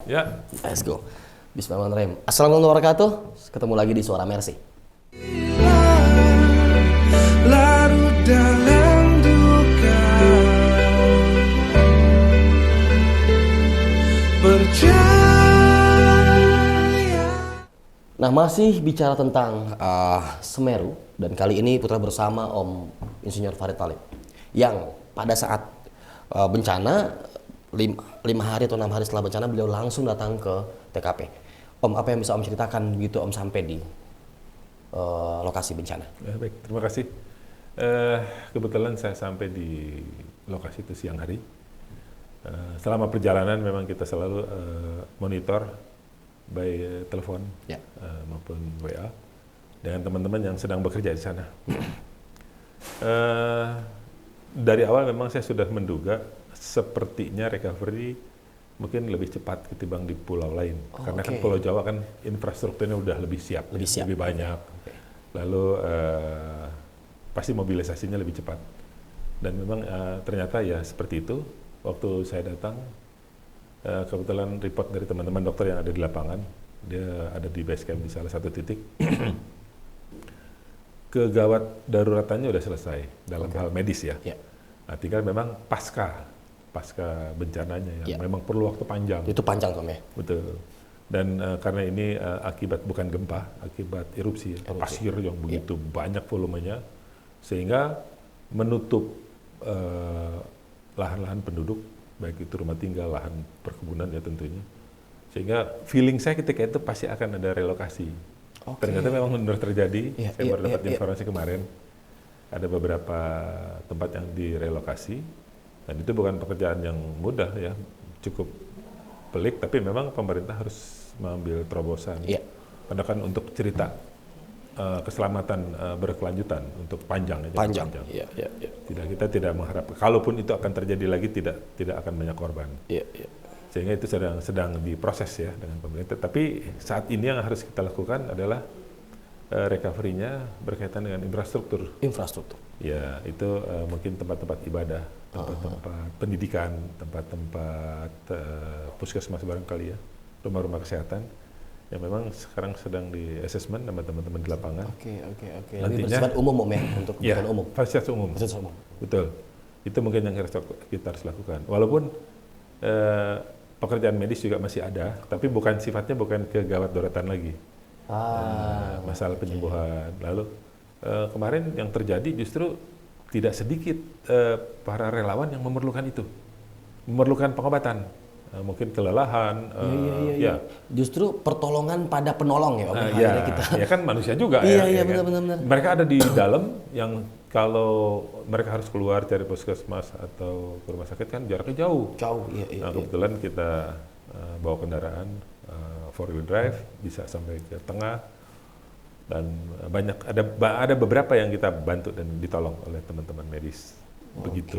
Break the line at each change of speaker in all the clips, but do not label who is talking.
Ya.
Let's go. Bismillahirrahmanirrahim. Assalamualaikum warahmatullahi wabarakatuh. Ketemu lagi di Suara Mercy.
Larut dalam duka, percaya.
Nah, masih bicara tentang Semeru, dan kali ini Putra bersama Om Insinyur Farid Thalib yang pada saat bencana 5 hari atau 6 hari setelah bencana beliau langsung datang ke TKP. Om, apa yang bisa Om ceritakan begitu Om sampai di lokasi bencana?
Ya, baik, terima kasih. Kebetulan saya sampai di lokasi itu siang hari. Selama perjalanan memang kita selalu monitor by telepon maupun WA dengan teman-teman yang sedang bekerja di sana. Dari awal memang saya sudah menduga sepertinya recovery mungkin lebih cepat ketimbang di pulau lain. Karena kan Pulau Jawa kan infrastrukturnya udah lebih siap, lebih banyak. Lalu pasti mobilisasinya lebih cepat. Dan memang ternyata ya seperti itu. Waktu saya datang, kebetulan report dari teman-teman dokter yang ada di lapangan, dia ada di base camp di salah satu titik. Kegawat daruratannya udah selesai dalam hal medis ya. Nah, tinggal memang pasca bencananya yang memang perlu waktu panjang.
Itu panjang Om ya?
Betul. Dan karena ini akibat bukan gempa, akibat erupsi. Pasir yang begitu banyak volumenya, sehingga menutup lahan-lahan penduduk, baik itu rumah tinggal, lahan perkebunan ya tentunya. Sehingga feeling saya ketika itu pasti akan ada relokasi. Ternyata memang benar terjadi. Saya baru dapat informasi kemarin. Ada beberapa tempat yang direlokasi. Dan itu bukan pekerjaan yang mudah ya, cukup pelik. Tapi memang pemerintah harus mengambil terobosan. Karena kan untuk cerita keselamatan berkelanjutan untuk panjang. Kita tidak mengharap, kalaupun itu akan terjadi lagi tidak akan banyak korban. Sehingga itu sedang diproses ya dengan pemerintah. Tapi saat ini yang harus kita lakukan adalah recovery-nya berkaitan dengan infrastruktur. Ya, itu mungkin tempat-tempat ibadah, tempat-tempat pendidikan, tempat-tempat puskesmas barangkali ya, rumah-rumah kesehatan. Yang memang sekarang sedang di assessment sama teman-teman di lapangan.
Lebih bersifat umum Om ya, untuk kebutuhan umum.
Fasilitas umum. Betul. Itu mungkin yang kita harus lakukan. Walaupun pekerjaan medis juga masih ada, tapi sifatnya bukan kegawat daruratan lagi. Masalah penyembuhan. Lalu kemarin yang terjadi justru tidak sedikit para relawan yang memerlukan itu, memerlukan pengobatan. Mungkin kelelahan,
Justru pertolongan pada penolong ya Om.
Ya kan manusia juga
benar.
Mereka ada di dalam yang kalau mereka harus keluar cari puskesmas atau ke rumah sakit kan jaraknya jauh. Kebetulan kita bawa kendaraan 4-wheel drive bisa sampai ke tengah, dan ada beberapa yang kita bantu dan ditolong oleh teman-teman medis. Begitu.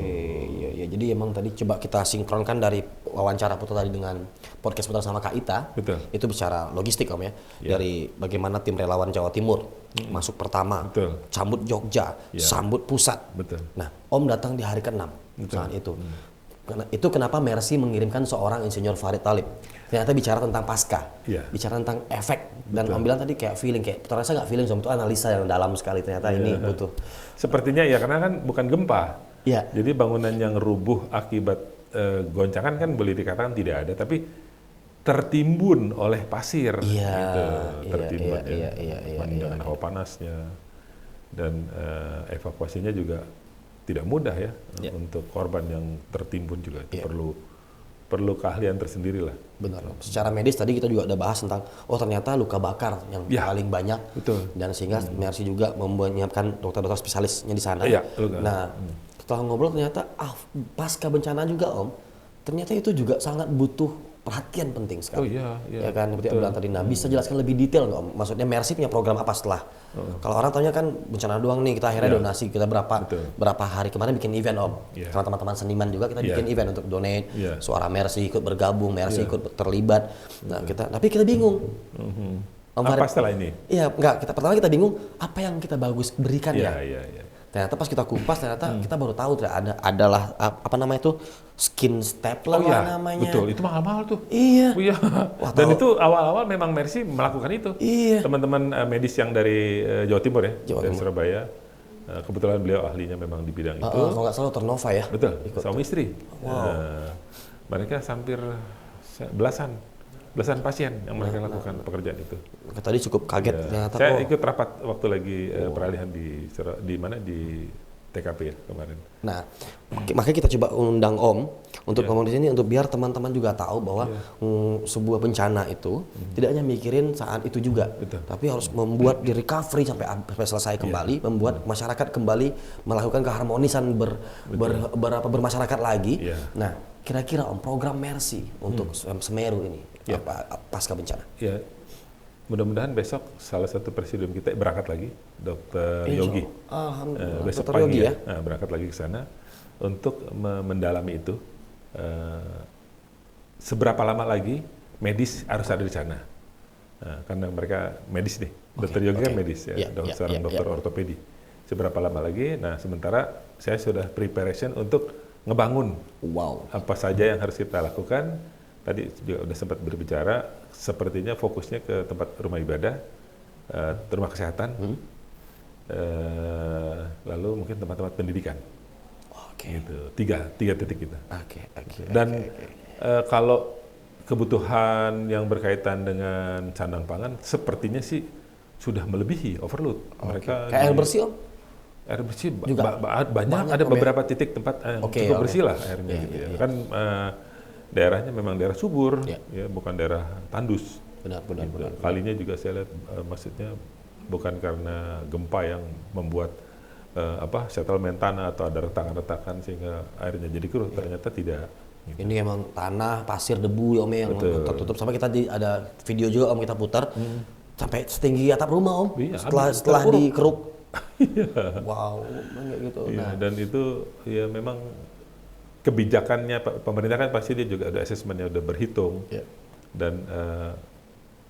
Jadi emang tadi coba kita sinkronkan dari wawancara Putra tadi dengan podcast Putra sama Kak Ita.
Betul.
Itu bicara logistik Om ya. Dari bagaimana tim relawan Jawa Timur masuk pertama, sambut Jogja, sambut pusat.
Betul.
Nah, Om datang di hari ke-6 saat itu. Itu kenapa Mercy mengirimkan seorang Insinyur Farid Thalib. Ternyata bicara tentang pasca, bicara tentang efek. Dan Om bilang tadi kayak feeling, kayak Putra rasa nggak feeling, itu analisa yang dalam sekali. Ternyata ini butuh.
Sepertinya ya, karena kan bukan gempa. Jadi bangunan yang rubuh akibat goncangan kan boleh dikatakan tidak ada, tapi tertimbun oleh pasir. Tertimbun dengan hawa panasnya, dan evakuasinya juga tidak mudah ya. Untuk korban yang tertimbun juga itu perlu keahlian tersendiri lah.
Benar. Secara medis tadi kita juga udah bahas tentang ternyata luka bakar yang paling banyak. Dan sehingga Mercy juga menyiapkan dokter-dokter spesialisnya di sana. Setelah ngobrol ternyata pasca bencana juga Om, ternyata itu juga sangat butuh perhatian penting sekali. Ya kan, seperti yang bilang tadi. Nah, bisa jelaskan lebih detail nggak Om? Maksudnya Mercy punya program apa setelah? Kalau orang tanya kan bencana doang nih, kita akhirnya donasi, kita berapa hari kemarin bikin event Om. Sama teman-teman seniman juga kita bikin event untuk donate. Suara Mercy ikut bergabung, Mercy ikut terlibat. Nah, tapi kita bingung.
Apa setelah ini?
Pertama kita bingung apa yang kita bagus berikan ya. Ternyata pas kita kumpas kita baru tahu adalah apa namanya itu skin stapler namanya.
Betul, itu mahal-mahal tuh.
Iya.
Oh, iya. Wah, dan itu awal-awal memang Mercy melakukan itu.
Iya.
Teman-teman medis yang dari Jawa Timur ya, dari Surabaya. Kebetulan beliau ahlinya memang di bidang itu.
Kalau nggak salah Ternova ya.
Betul, suami istri. Wow. Mereka hampir belasan pasien yang mereka lakukan pekerjaan itu.
Tadi cukup kaget ternyata.
Saya ikut rapat waktu lagi peralihan di mana di TKP ya kemarin.
Nah, makanya kita coba undang Om untuk ngomong di sini untuk biar teman-teman juga tahu bahwa sebuah bencana itu tidak hanya mikirin saat itu juga, tapi harus membuat di recovery sampai selesai kembali, membuat masyarakat kembali melakukan keharmonisan bermasyarakat lagi. Nah, kira-kira Om program Mercy untuk Semeru ini pasca bencana.
Ya, mudah-mudahan besok salah satu presidium kita berangkat lagi, Dr. Yogi. Besok
Dr.
pagi
Yogi ya.
Berangkat lagi ke sana untuk mendalami itu. Seberapa lama lagi medis harus ada di sana? Karena mereka medis nih, Dr. Yogi kan medis ya, dokter ortopedi. Seberapa lama lagi? Nah, sementara saya sudah preparation untuk ngebangun apa saja yang harus kita lakukan. Tadi juga udah sempat berbicara, sepertinya fokusnya ke tempat rumah ibadah, rumah kesehatan, lalu mungkin tempat-tempat pendidikan. Gitu. Tiga titik kita. Dan kalau kebutuhan yang berkaitan dengan sandang pangan, sepertinya sih sudah melebihi overload. Mereka
kayak air bersih Om?
Air bersih juga banyak ada beberapa titik tempat cukup bersih lah airnya gitu ya. Kan daerahnya memang daerah subur, ya bukan daerah tandus.
Benar.
Kalinya juga saya lihat maksudnya bukan karena gempa yang membuat settlement tanah atau ada retakan-retakan sehingga airnya jadi keruh, ternyata tidak. Gitu.
Ini emang tanah, pasir, debu ya Om yang tertutup. Sampai kita ada video juga Om kita putar sampai setinggi atap rumah Om. Setelah dikeruk. Wow, kayak gitu.
Iya, dan itu ya memang kebijakannya pemerintah kan pasti dia juga ada asesmennya udah berhitung. Dan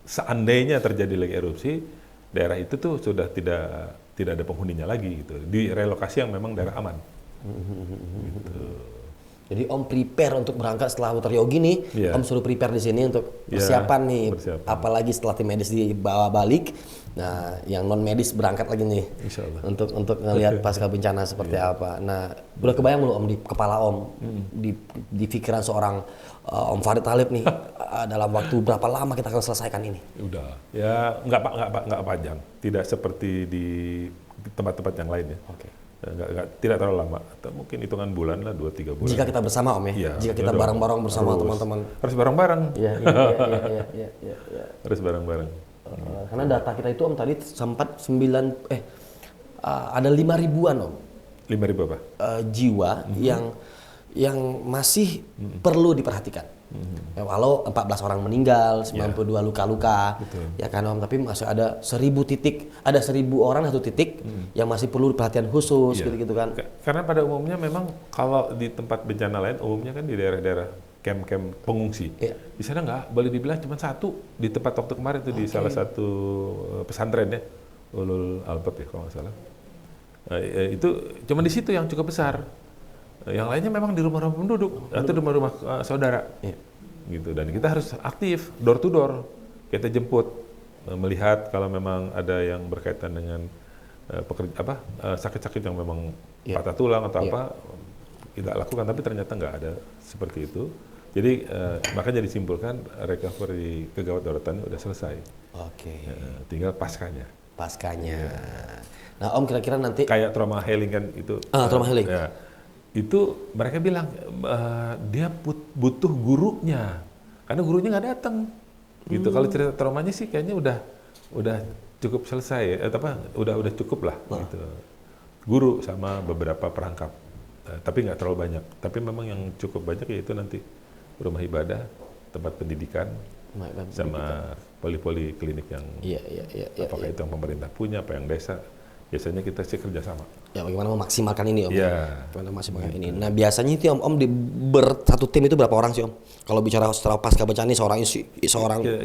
seandainya terjadi lagi erupsi, daerah itu tuh sudah tidak ada penghuninya lagi gitu. Di relokasi yang memang daerah aman. Gitu.
Jadi Om prepare untuk berangkat setelah Dr. Yogi nih, Om suruh prepare di sini untuk persiapan nih, apalagi setelah tim medis dibawa balik. Nah, yang non medis berangkat lagi nih, untuk ngelihat pasca bencana seperti apa. Nah, udah kebayang belum Om di kepala Om, di pikiran seorang Om Farid Thalib nih, dalam waktu berapa lama kita akan selesaikan ini?
Udah, ya nggak panjang, tidak seperti di tempat-tempat yang lain ya. Tidak terlalu lama, atau mungkin hitungan bulan lah, 2-3 bulan.
Jika kita bersama Om ya, jika kita bareng-bareng bersama teman-teman.
Harus bareng-bareng.
Iya.
Harus bareng-bareng.
Karena data kita itu Om tadi sempat ada 5.000-an Om.
5.000 apa?
Jiwa yang masih perlu diperhatikan. Ya, walau 14 orang meninggal, 92 luka-luka, ya kan Om, tapi masih ada 1.000 titik, ada 1.000 orang satu titik yang masih perlu perhatian khusus, gitu-gitu kan.
Karena pada umumnya memang kalau di tempat bencana lain, umumnya kan di daerah-daerah camp-camp pengungsi. Di sana nggak, boleh dibilang cuma satu di tempat waktu kemarin itu di salah satu pesantren ya, Ulul Albab ya kalau nggak salah. Itu cuma di situ yang cukup besar. Yang lainnya memang di rumah-rumah penduduk atau di rumah-rumah saudara, gitu. Dan kita harus aktif, door to door, kita jemput, melihat kalau memang ada yang berkaitan dengan sakit-sakit yang memang patah tulang atau apa, kita lakukan. Tapi ternyata nggak ada seperti itu. Jadi makanya disimpulkan recovery kegawat daruratnya udah selesai. Tinggal paskanya.
Nah Om kira-kira nanti
kayak trauma healing kan itu.
Trauma healing.
Itu mereka bilang dia butuh gurunya karena gurunya nggak datang gitu. Kalau cerita traumanya sih kayaknya udah cukup selesai udah cukup lah gitu. Guru sama beberapa perangkap tapi nggak terlalu banyak, tapi memang yang cukup banyak yaitu nanti rumah ibadah, tempat pendidikan sama poli-poli klinik yang apakah itu yang pemerintah punya apa yang desa. Biasanya kita sih kerjasama. Ya
bagaimana memaksimalkan ini Om? Bagaimana memaksimalkan ini? Nah biasanya itu Om di satu tim itu berapa orang sih Om? Kalau bicara setelah pasca bencana seorang.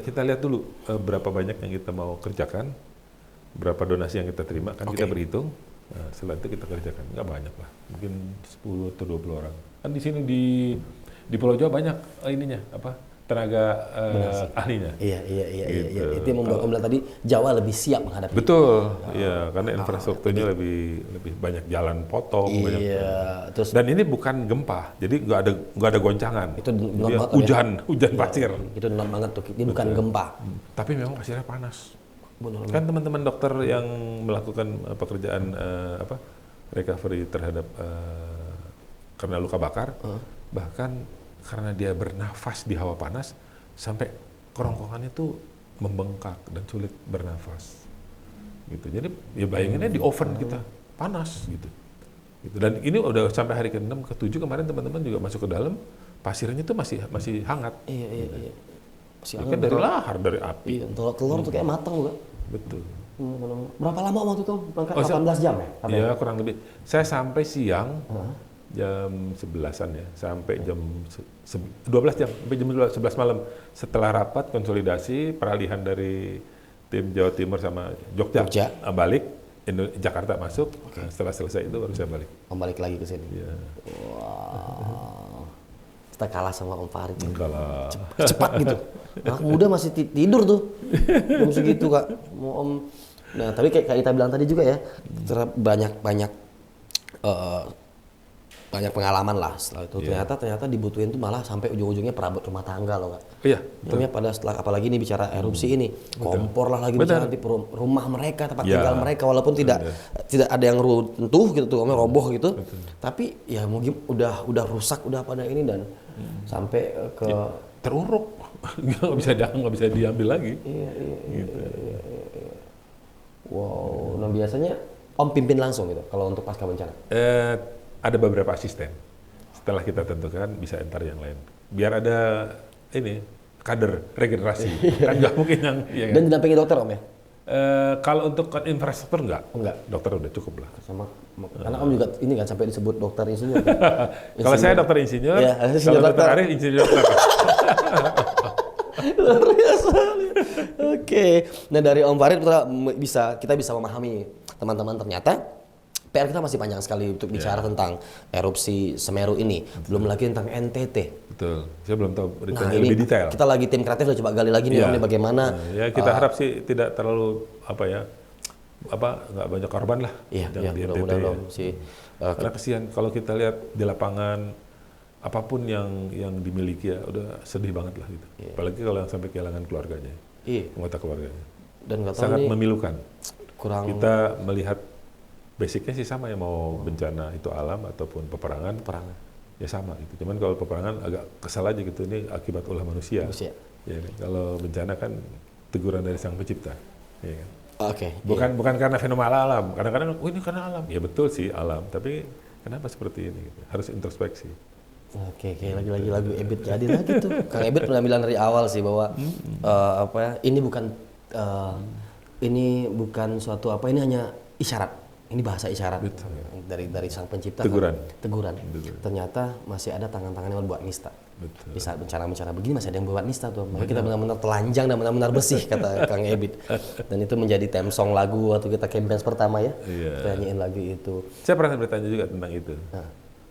Kita lihat dulu berapa banyak yang kita mau kerjakan, berapa donasi yang kita terima kan kita berhitung. Nah, setelah itu kita kerjakan, nggak banyak lah, mungkin 10 atau 20 orang. Kan di sini di Pulau Jawa banyak ininya tenaga ahlinya.
Iya. Itu yang membuat Om bilang tadi Jawa lebih siap menghadapi.
Betul, iya karena infrastrukturnya lebih banyak jalan potong.
Iya. Terus
dan ini bukan gempa, jadi nggak ada goncangan.
Itu
hujan pasir.
Itu benar banget tuh. Ini bukan gempa.
Tapi memang pasirnya panas.
Benar.
Kan teman-teman dokter yang melakukan pekerjaan recovery terhadap karena luka bakar, bahkan karena dia bernafas di hawa panas sampai kerongkongannya tuh membengkak dan sulit bernafas gitu. Jadi ya bayanginnya di oven kita panas gitu. Dan ini udah sampai hari ke-6 ke-7 kemarin teman-teman juga masuk ke dalam, pasirnya tuh masih hangat.
Iya. Masih
hangat dari lahar, dari api.
Iya, telur tuh kayak matang juga.
Betul.
Berapa lama waktu itu? 18 jam ya?
Iya, kurang lebih. Saya sampai siang jam 11-an ya, sampai jam 12 jam, sampai jam 11 malam. Setelah rapat konsolidasi, peralihan dari tim Jawa Timur sama Jogja. Balik, Jakarta masuk. Nah, setelah selesai itu baru saya balik.
Balik lagi ke sini?
Iya.
Wow. Kita kalah sama Om Farid.
Kalah.
Cepat gitu. Anak muda masih tidur tuh. Jam segitu Kak. Om. Nah, tapi kayak kita bilang tadi juga ya, banyak pengalaman lah setelah itu. Ternyata dibutuhin tuh malah sampai ujung-ujungnya perabot rumah tangga loh Kak.
Iya.
Namanya pada setelah apalagi ini bicara erupsi ini, kompor lah lagi bicara di rumah mereka, tempat tinggal mereka, walaupun tidak ada yang runtuh gitu tuh, roboh gitu. Tapi ya mungkin udah rusak, udah pada ini dan sampai ke
teruruk. nggak bisa diambil lagi.
Iya. Wow. Nah biasanya Om pimpin langsung gitu kalau untuk pasca bencana?
Ada beberapa asisten. Setelah kita tentukan bisa entar yang lain. Biar ada ini kader regenerasi. Kan nggak mungkin yang. Ya kan?
Dan didampingi dokter Om ya?
Kalau untuk infrastruktur enggak. Dokter udah cukup lah.
Karena Om juga ini kan sampai disebut dokter insinyur. Kan?
Kalau saya dokter insinyur, kalau dokter Arif insinyur dokter.
Luar biasa. Oke. Nah dari Om Farid kita bisa memahami teman-teman ternyata PR kita masih panjang sekali untuk bicara tentang erupsi Semeru ini. Belum lagi tentang NTT.
Betul. Saya belum tahu beritanya lebih detail.
Kita lagi tim kreatif coba gali lagi nih Om, bagaimana.
Kita harap sih tidak terlalu nggak banyak korban lah.
Iya, mudah-mudahan sih.
Karena kesian kalau kita lihat di lapangan apapun yang dimiliki ya udah sedih banget lah gitu. Apalagi kalau yang sampai kehilangan keluarganya. Anggota keluarganya.
Dan
sangat memilukan. Kita melihat basicnya sih sama ya, mau bencana itu alam ataupun peperangan ya sama gitu. Cuman kalau peperangan agak kesal aja gitu, ini akibat ulah manusia. Ya kan? Kalau bencana kan teguran dari Sang Pencipta. Ya kan? Bukan karena fenomena alam. Kadang-kadang ini karena alam. Ya betul sih alam, tapi kenapa seperti ini? Gitu. Harus introspeksi.
Oke, lagi lagu Ebit jadi lagi tuh. Kang Ebit pernah bilang dari awal sih bahwa ini bukan suatu ini hanya isyarat. Ini bahasa isyarat. Betul. Dari Sang Pencipta. Teguran. Ternyata masih ada tangan-tangan yang buat nista. Betul. Di saat bencana begini masih ada yang buat nista tuh. Makanya kita benar-benar telanjang dan benar-benar bersih kata Kang Ebit. Dan itu menjadi theme song lagu waktu kita campaign pertama ya. Kita nyanyiin lagu itu.
Saya pernah bertanya juga tentang itu.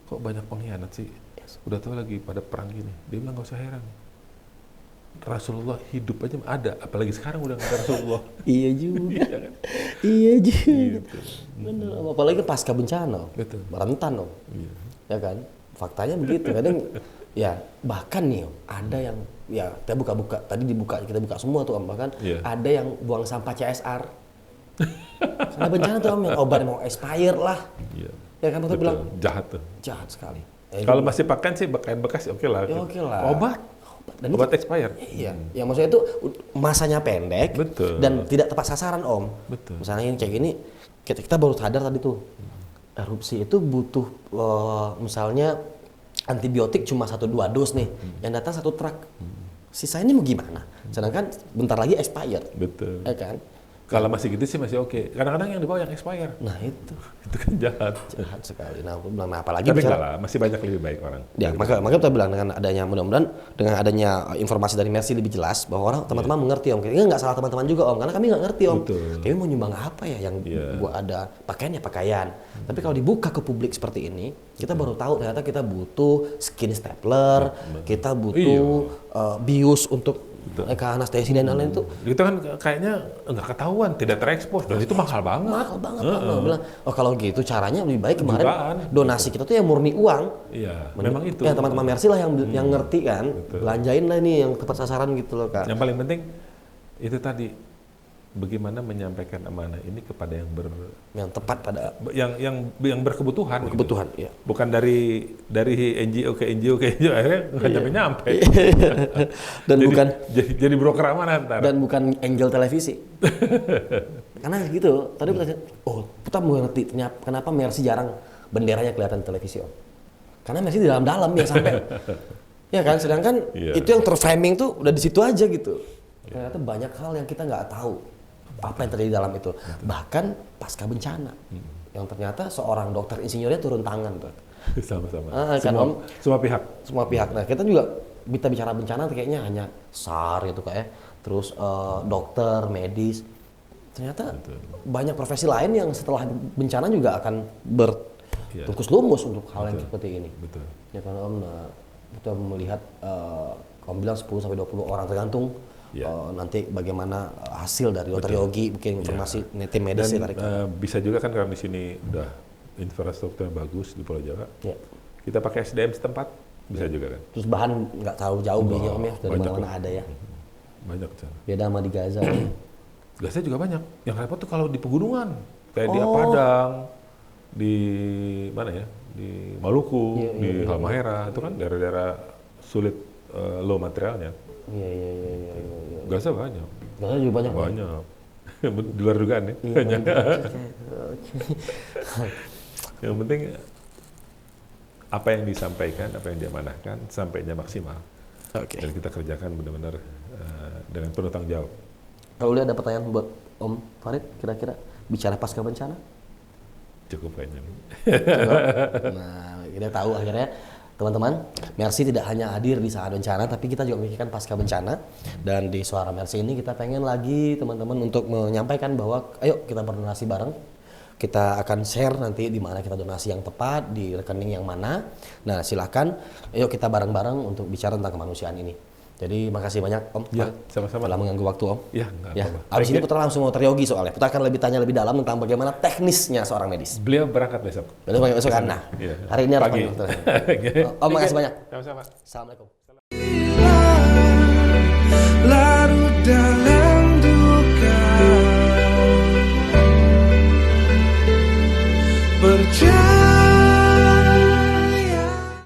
Kok banyak pengkhianat sih? Udah tahu lagi pada perang gini. Dia bilang nggak usah heran. Rasulullah hidup aja ada, apalagi sekarang udah nggak ada Rasulullah.
Iya juga. Iya juga. Gitu. Benar. Apalagi pasca bencana. Betul. Rentan Om. Iya. Ya kan? Faktanya begitu. Kadang ya bahkan nih ada yang kita buka tadi kita buka semua tuh Om, bahkan ada yang buang sampah CSR. Karena bencana tuh Om, yang obat mau expire lah. Iya. Ya kan Dokter bilang
jahat tuh.
Jahat sekali.
Kalau masih pakai sih kain bekas oke lah. Obat expired.
Iya. Ya maksudnya itu masanya pendek. Betul. Dan tidak tepat sasaran Om. Betul. Misalnya kayak gini, kita baru sadar tadi tuh. Erupsi itu butuh misalnya antibiotik cuma 1-2 dos nih. Yang datang 1 truk. Sisanya mau gimana? Sedangkan bentar lagi expired.
Betul.
Ya kan?
Kalau masih gitu sih masih oke. Kadang-kadang yang dibawa yang expire.
Nah itu
kan jahat.
Jahat sekali. Nah aku bilang, nah apalagi
tapi enggak lah, masih banyak lebih baik orang.
Ya maka kita bilang dengan adanya, mudah-mudahan dengan adanya informasi dari Mercy lebih jelas bahwa orang teman-teman mengerti Om. Ini nggak salah teman-teman juga Om, karena kami nggak ngerti Om. Kami mau nyumbang apa ya yang buat ada pakaian ya pakaian. Tapi kalau dibuka ke publik seperti ini, kita baru tahu ternyata kita butuh skin stapler, kita butuh bius untuk anestesi dan lain-lain itu.
Itu kan kayaknya nggak ketahuan, tidak terekspos, dan itu mahal banget.
Mahal banget. Bilang, oh kalau gitu caranya lebih baik kemarin donasi kita tuh yang murni uang.
Iya, memang itu.
Ya teman-teman Mercy lah yang ngerti kan, belanjain lah ini yang tepat sasaran gitu loh Kak.
Yang paling penting itu tadi, bagaimana menyampaikan amanah ini kepada
yang tepat pada
yang berkebutuhan.
Kebutuhan,
gitu.
Iya.
Bukan dari NGO ke NGO akhirnya nggak nyampe.
Dan
jadi broker amanah ntar.
Dan bukan angel televisi. Karena gitu, tadi kita mengerti kenapa Mercy jarang benderanya kelihatan di televisi Om. Karena Mercy di dalam-dalam ya sampai ya kan, sedangkan itu yang terframing tuh udah di situ aja gitu. Ternyata banyak hal yang kita nggak tahu apa yang terjadi dalam itu. Bahkan pasca bencana yang ternyata seorang dokter insinyurnya turun tangan tuh.
Sama-sama.
Kan Om,
semua pihak.
Semua pihak. Nah kita juga kita bicara bencana kayaknya hanya SAR gitu kayak, terus dokter, medis. Ternyata banyak profesi lain yang setelah bencana juga akan bertungkus lumus untuk hal yang seperti ini.
Betul.
Ya kan Om, kita melihat Om bilang 10-20 orang tergantung nanti bagaimana hasil dari dokter Yogi bikin informasi tim medis.
Dan bisa juga kan karena di sini udah infrastruktur bagus di Pulau Jawa, kita pakai SDM setempat bisa juga kan. Terus
bahan nggak tahu jauh belinya Om ya, dari mana ada ya.
Banyak.
Beda sama di Gaza.
Gaza juga banyak. Yang repot tuh kalau di pegunungan, kayak di Padang, di mana ya, di Maluku, di Halmahera, itu kan daerah-daerah sulit low materialnya.
Iya.
Gaza banyak.
Gaza juga banyak.
Di luar dugaan ya. Yang penting apa yang disampaikan, apa yang diamanahkan sampainya maksimal. Dan kita kerjakan benar-benar dengan penuh tanggung jawab.
Kalau ada pertanyaan buat Om Farid, kira-kira bicara pasca bencana?
Cukup kayaknya.
Nah, kita tahu akhirnya teman-teman, Mercy tidak hanya hadir di saat bencana, tapi kita juga memikirkan pasca bencana. Dan di Suara Mercy ini kita pengen lagi teman-teman untuk menyampaikan bahwa ayo kita berdonasi bareng. Kita akan share nanti di mana kita donasi yang tepat, di rekening yang mana. Nah silakan, ayo kita bareng-bareng untuk bicara tentang kemanusiaan ini. Jadi makasih banyak Om.
Ya, sama-sama.
Telah mengganggu waktu Om.
Ya, nggak apa-apa.
Abis ini Putra langsung mau Yogi soalnya. Putra akan lebih tanya lebih dalam tentang bagaimana teknisnya seorang medis.
Beliau berangkat besok.
Besok kan? Nah, hari ini harus
pagi.
Om makasih banyak.
Sama-sama.
Assalamualaikum.